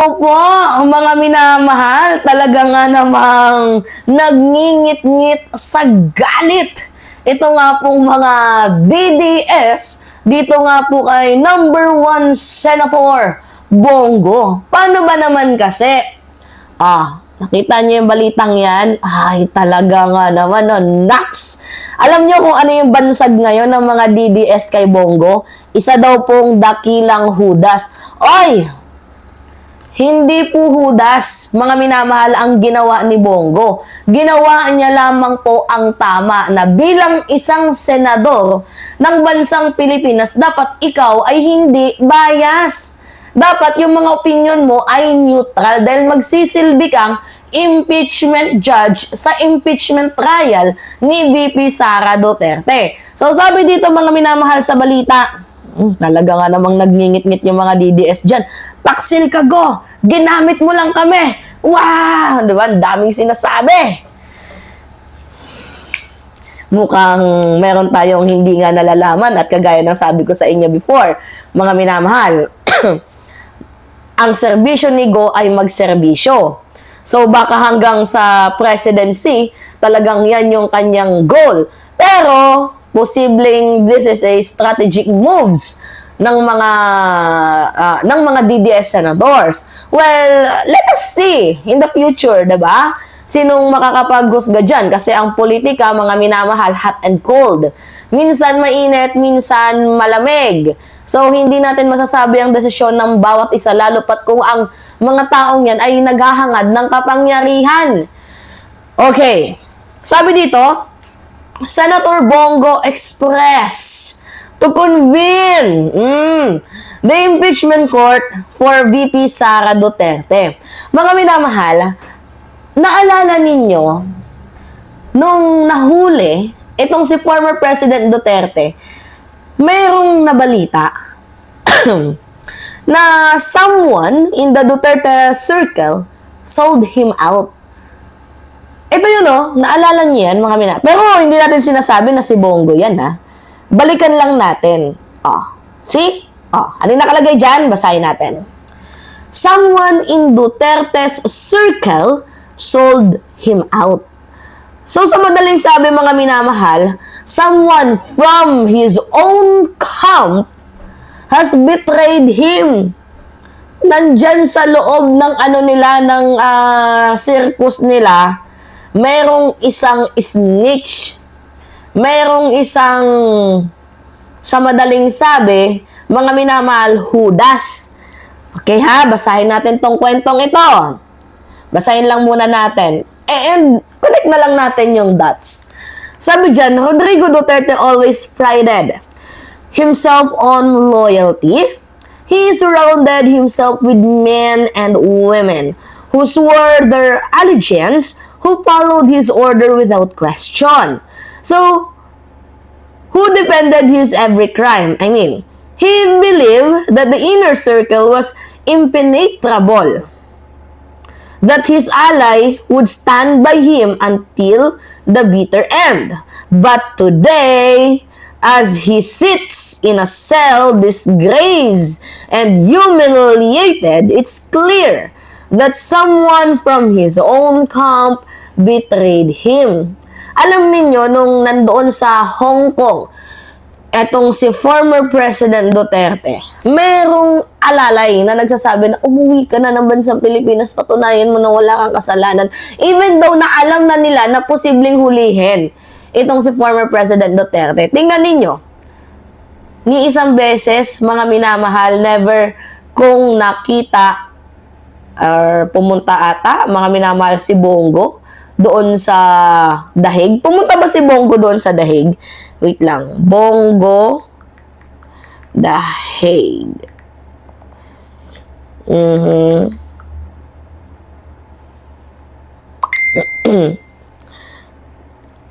Opo, mga minamahal, talaga nga namang nagngingit-ngit sa galit. Ito nga pong mga DDS, dito nga po kay number 1 Senator Bongo. Paano ba naman kasi? Nakita niyo yung balitang yan? Ay, talaga nga naman, naks! Alam niyo kung ano yung bansag ngayon ng mga DDS kay Bongo? Isa daw pong dakilang hudas. Oy! Hindi po hudas, mga minamahal, ang ginawa ni Bongo. Ginawa niya lamang po ang tama na bilang isang senador ng bansang Pilipinas, dapat ikaw ay hindi bias. Dapat yung mga opinion mo ay neutral dahil magsisilbi kang impeachment judge sa impeachment trial ni VP Sara Duterte. So sabi dito mga minamahal sa balita, talaga nga namang nagngingit-ngit yung mga DDS dyan. Taksil ka go! Ginamit mo lang kami! Wow! Diba? Ang daming sinasabi. Mukhang meron tayong hindi nga nalalaman at kagaya ng sabi ko sa inyo before, mga minamahal, ang serbisyo ni Go ay magserbisyo. So baka hanggang sa presidency, talagang yan yung kanyang goal. Pero posibleng this is a strategic moves ng mga DDS senators. Well, let us see in the future, 'di ba? Sinong makakapaghusga diyan kasi ang politika, mga minamahal, hot and cold. Minsan mainit, minsan malamig. So hindi natin masasabi ang desisyon ng bawat isa lalo pat kung ang mga taong yan ay naghahangad ng kapangyarihan. Okay. Sabi dito, Senator Bongo express to convene the impeachment court for VP Sara Duterte. Mga minamahal, naalala ninyo, nung nahuli, itong si former President Duterte, mayroong nabalita na someone in the Duterte circle sold him out. Ito yun, naalala niyo yan, mga mina. Pero hindi natin sinasabi na si Bongo yan, ha. Balikan lang natin. See? Ano yung nakalagay dyan? Basahin natin. Someone in Duterte's circle sold him out. So, sa madaling sabi, mga minamahal, someone from his own camp has betrayed him. Nandyan sa loob ng ng circus nila, merong isang snitch. Merong isang, sa madaling sabi, mga minamahal, hudas. Okay ha, basahin natin tong kwentong ito. Basahin lang muna natin. And connect na lang natin yung dots. Sabi dyan, Rodrigo Duterte always prided himself on loyalty. He surrounded himself with men and women who swore their allegiance, who followed his order without question. So, who defended his every crime? I mean, he believed that the inner circle was impenetrable, that his ally would stand by him until the bitter end. But today, as he sits in a cell disgraced and humiliated, it's clear that someone from his own camp betrayed him. Alam ninyo, nung nandoon sa Hong Kong, etong si former President Duterte, merong alalay na nagsasabi na umuwi ka na ng bansang Pilipinas, patunayan mo na wala kang kasalanan. Even though na alam na nila na posibleng hulihin itong si former President Duterte. Tingnan ninyo, ni isang beses, mga minamahal, never kung nakita or pumunta ata, mga minamahal, si Bongo doon sa Dahig. Pumunta ba si Bongo doon sa Dahig? Wait lang. Bongo Dahig.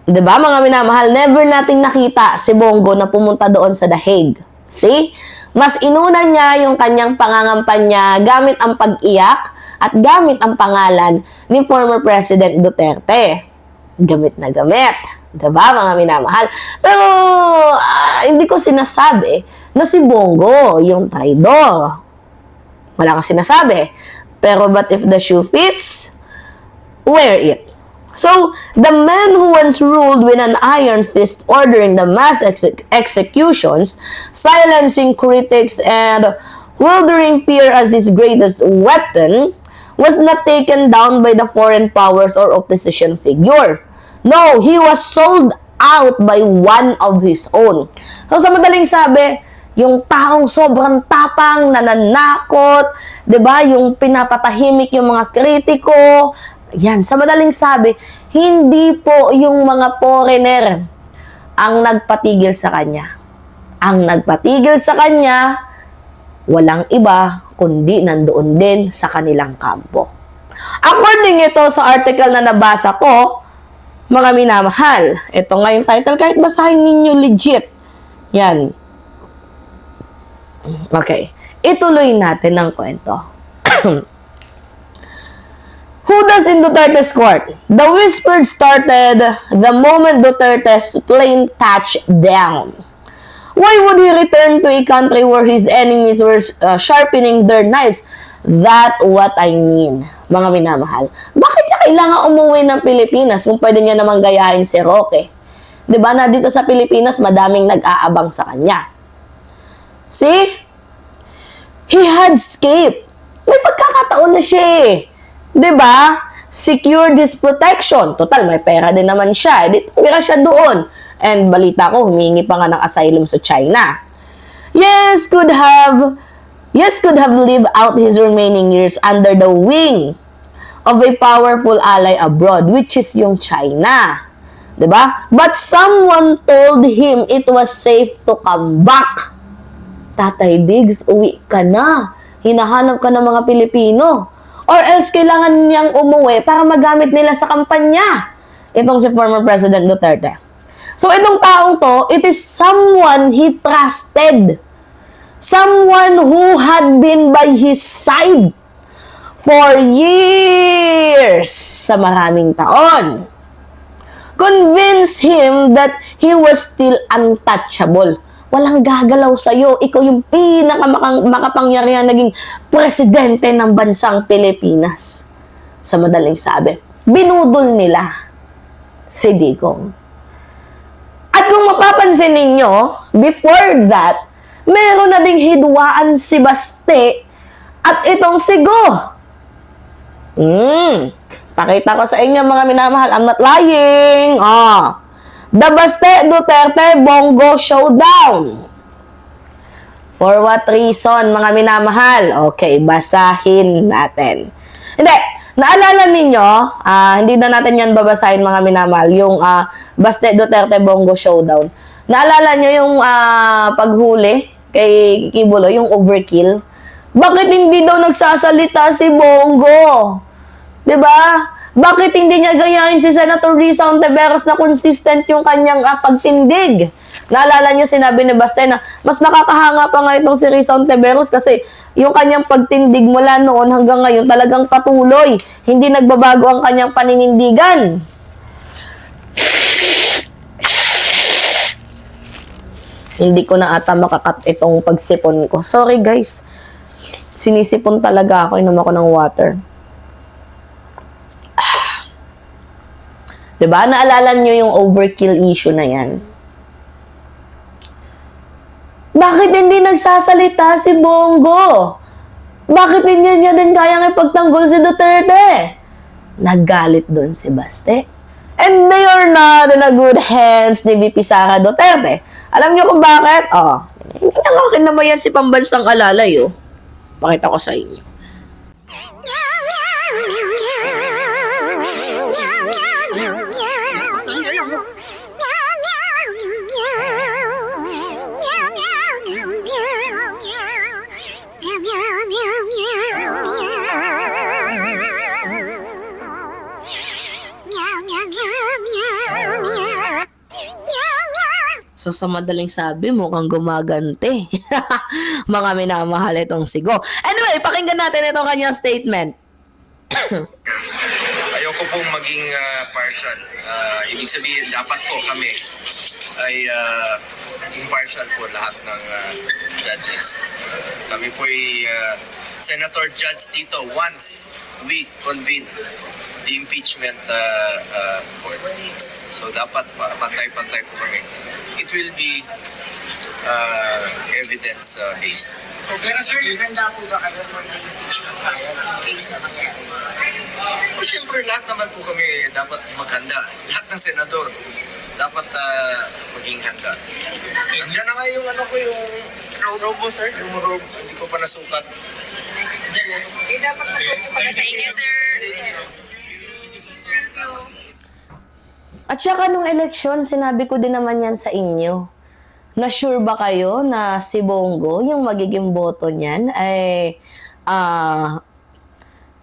Diba, mga minamahal, never nating nakita si Bongo na pumunta doon sa Dahig. See? Mas inuna niya yung kanyang pangangampanya gamit ang pag-iyak at gamit ang pangalan ni former President Duterte. Gamit na gamit. Diba, mga minamahal? Pero, hindi ko sinasabi na si Bongo yung traidor. Wala kang sinasabi. Pero but if the shoe fits, wear it. So, the man who once ruled with an iron fist ordering the mass executions, silencing critics and wielding fear as his greatest weapon, was not taken down by the foreign powers or opposition figure. No, he was sold out by one of his own. So, sa madaling sabi, yung taong sobrang tapang, nananakot, 'di ba? Yung pinapatahimik yung mga kritiko. Yan, sa madaling sabi, hindi po yung mga foreigner ang nagpatigil sa kanya. Ang nagpatigil sa kanya, walang iba, kundi nandoon din sa kanilang kampo. According ito sa article na nabasa ko, mga minamahal, ito nga yung title, kahit basahin ninyo legit. Yan. Okay. Ituloy natin ang kwento. Who does in Duterte's court? The whisper started the moment Duterte's plane touched down. Why would he return to a country where his enemies were sharpening their knives? That what I mean, mga minamahal. Bakit niya kailangan umuwi ng Pilipinas kung pwede niya namang gayahin si Roque? Diba na dito sa Pilipinas, madaming nag-aabang sa kanya. See? He had escaped. May pagkakataon na siya eh. Diba? Secured his protection. Total, may pera din naman siya. Tumira siya doon. And balita ko, humingi pa nga ng asylum sa China. Yes, could have lived out his remaining years under the wing of a powerful ally abroad, which is yung China. Diba? But someone told him it was safe to come back. Tatay Diggs, uwi ka na. Hinahanap ka ng mga Pilipino. Or else, kailangan niyang umuwi para magamit nila sa kampanya. Itong si former President Duterte. So, itong taong to, it is someone he trusted. Someone who had been by his side for years, sa maraming taon. Convince him that he was still untouchable. Walang gagalaw sa'yo. Ikaw yung makapangyarihan naging presidente ng bansang Pilipinas. Sa madaling sabi, binudol nila si Digong. At kung mapapansin ninyo, before that, meron na ding hidwaan si Baste at itong si Go. Pakita ko sa inyo mga minamahal, I'm not lying. The Baste Duterte Bongo Showdown. For what reason, mga minamahal? Okay, basahin natin. Hindi, naalala ninyo, hindi na natin yan babasahin mga minamahal, yung Baste Duterte Bongo Showdown. Naalala nyo yung paghuli kay Kibulo, yung overkill? Bakit hindi daw nagsasalita si Bongo? 'Di ba? Bakit hindi niya gayahin si Senator Risa Ontiveros na consistent yung kanyang pagtindig? Naalala niyo sinabi ni Baste na mas nakakahanga pa nga itong si Risa Ontiveros kasi yung kanyang pagtindig mula noon hanggang ngayon talagang patuloy. Hindi nagbabago ang kanyang paninindigan. Hindi ko na ata makakat itong pagsipon ko. Sorry guys. Sinisipon talaga ako. Inom ako ng water. Diba? Naalala nyo yung overkill issue na yan? Bakit hindi nagsasalita si Bongo? Bakit hindi niya din kayang ipagtanggol si Duterte? Naggalit doon si Baste. And they are not in a good hands ni VP Sara Duterte. Alam nyo kung bakit? Hindi na akin naman yan si pambansang alalay, Pakita ko sa inyo. So, sa madaling sabi, mukhang gumagante. Mga minamahal itong sigo. Anyway, pakinggan natin itong kanyang statement. Ayoko pong maging partial. Ibig sabihin, dapat po kami ay impartial po lahat ng judges. Kami po ay Senator Judge Tito once we convene the impeachment court. So dapat pantay-pantay po kami. It will be evidence based. Pero sir, handa po ba kayo for the impeachment trial in case na mangyari? Siyempre, lahat naman po kami dapat maghanda. Lahat ng senador dapat maging handa. Diyan na nga yung yung robo, sir. Yung robo, hindi ko pa nasukat. Hindi dapat masuot pa. Thank you, sir. At saka nung eleksyon, sinabi ko din naman yan sa inyo. Na sure ba kayo na si Bongo, yung magiging boto niyan, ay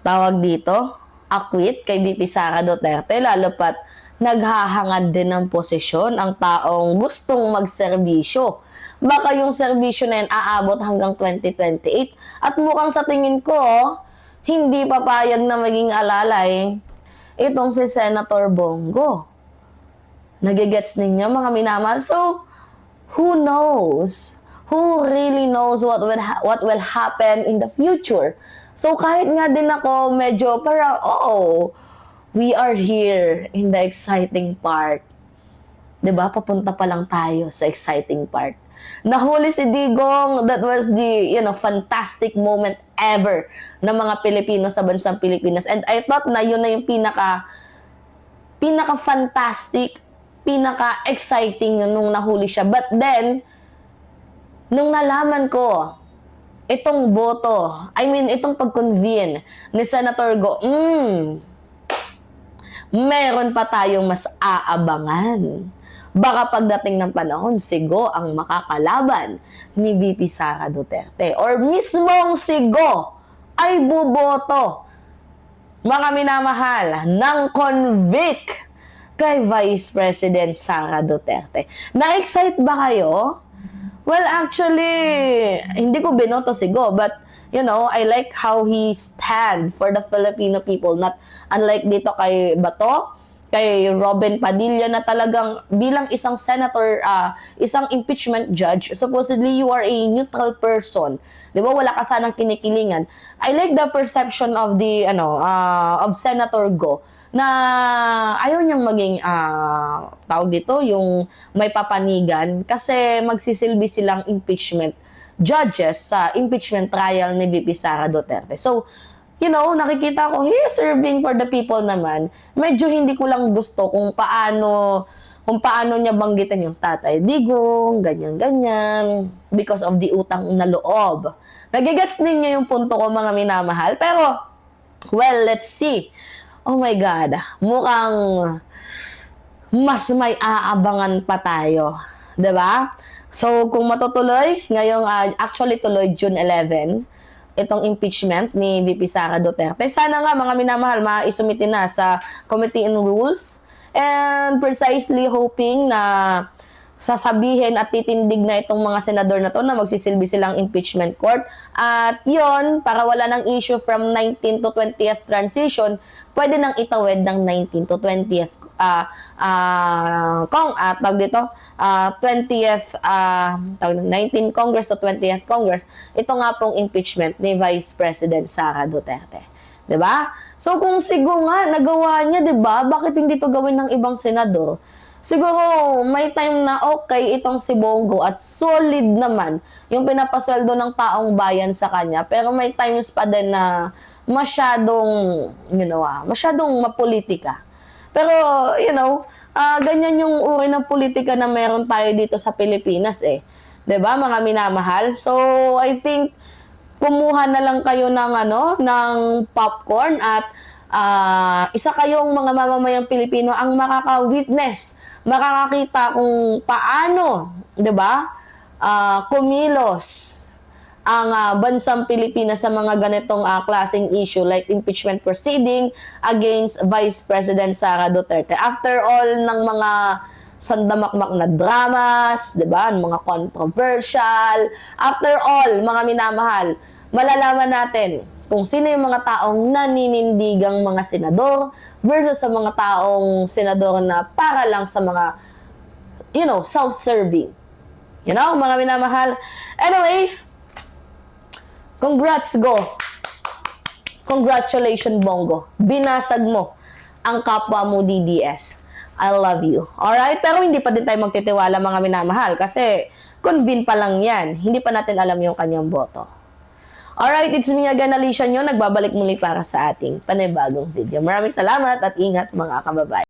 tawag dito, akwit kay VP Sara Duterte, lalo pat naghahangad din ng posisyon ang taong gustong magserbisyo. Baka yung serbisyo na yan aabot hanggang 2028. At mukhang sa tingin ko, hindi papayag na maging alalay itong si Senator Bongo. Nagigets ninyo mga minamahal? So, who knows? Who really knows what will happen in the future? So, kahit nga din ako medyo parang, we are here in the exciting part. 'Di ba? Papunta pa lang tayo sa exciting part. Nahuli si Digong, that was the, fantastic moment ever ng mga Pilipino sa bansang Pilipinas. And I thought na yun na yung pinaka-fantastic, pinaka-exciting nung nahuli siya. But then, nung nalaman ko, itong boto, itong pag-convene ni Senator Go, meron pa tayong mas aabangan. Baka pagdating ng panahon, si Go ang makakalaban ni VP Sara Duterte. Or mismong si Go ay buboto, mga minamahal, ng convict kay Vice President Sara Duterte. Na-excite ba kayo? Well, actually, hindi ko binoto si Go, but I like how he stand for the Filipino people. Not unlike dito kay Bato, kay Robin Padilla na talagang bilang isang senator, isang impeachment judge, supposedly you are a neutral person. 'Di ba? Wala ka sanang kinikilingan. I like the perception of the of Senator Go na ayaw niyang maging tawag dito yung may papanigan kasi magsisilbi silang impeachment judges sa impeachment trial ni VP Sara Duterte. So, nakikita ko, he is serving for the people naman. Medyo hindi ko lang gusto kung paano niya banggitin yung Tatay Digong, ganyan-ganyan, because of the utang na loob. Nagigets ninyo yung punto ko, mga minamahal. Pero, well, let's see. Oh my God, mukhang mas may aabangan pa tayo. 'Di ba? So, kung matutuloy, ngayong actually tuloy June 11, itong impeachment ni VP Sara Duterte. Sana nga mga minamahal, maisumitin na sa Committee on Rules and precisely hoping na sasabihin at titindig na itong mga senador na to na magsisilbi silang impeachment court. At yon, para wala ng issue from 19 to 20th transition, pwede nang itawid ng 19 to 20th 19 Congress to 20th Congress. Ito nga pong impeachment ni Vice President Sara Duterte. 'Di ba? So kung sigo nga nagawa niya, 'di ba? Bakit hindi to gawin ng ibang senador? Siguro may time na okay itong si Bongo at solid naman yung pinapasweldo ng taong bayan sa kanya, pero may times pa din na masyadong mapolitika. Pero, ganyan yung uri ng politika na meron tayo dito sa Pilipinas eh. 'Di ba, mga minamahal? So, I think kumuha na lang kayo ng popcorn at isa kayong mga mamamayang Pilipino ang makaka-witness, makakakita kung paano, 'di ba? Kumilos ang bansang Pilipinas sa mga ganitong klaseng issue like impeachment proceeding against Vice President Sara Duterte. After all ng mga sandamakmak na dramas, 'di ba? Mga controversial, after all, mga minamahal, malalaman natin kung sino yung mga taong naninindigang mga senador versus sa mga taong senador na para lang sa mga self-serving. Mga minamahal. Anyway, Congrats, go! Congratulations, Bongo. Binasag mo ang kapwa mo DDS. I love you. Alright? Pero hindi pa din tayo magtitiwala mga minamahal kasi convene pa lang yan. Hindi pa natin alam yung kanyang boto. Alright, it's me again, Alicia nyo. Nagbabalik muli para sa ating panibagong video. Maraming salamat at ingat mga kababayan.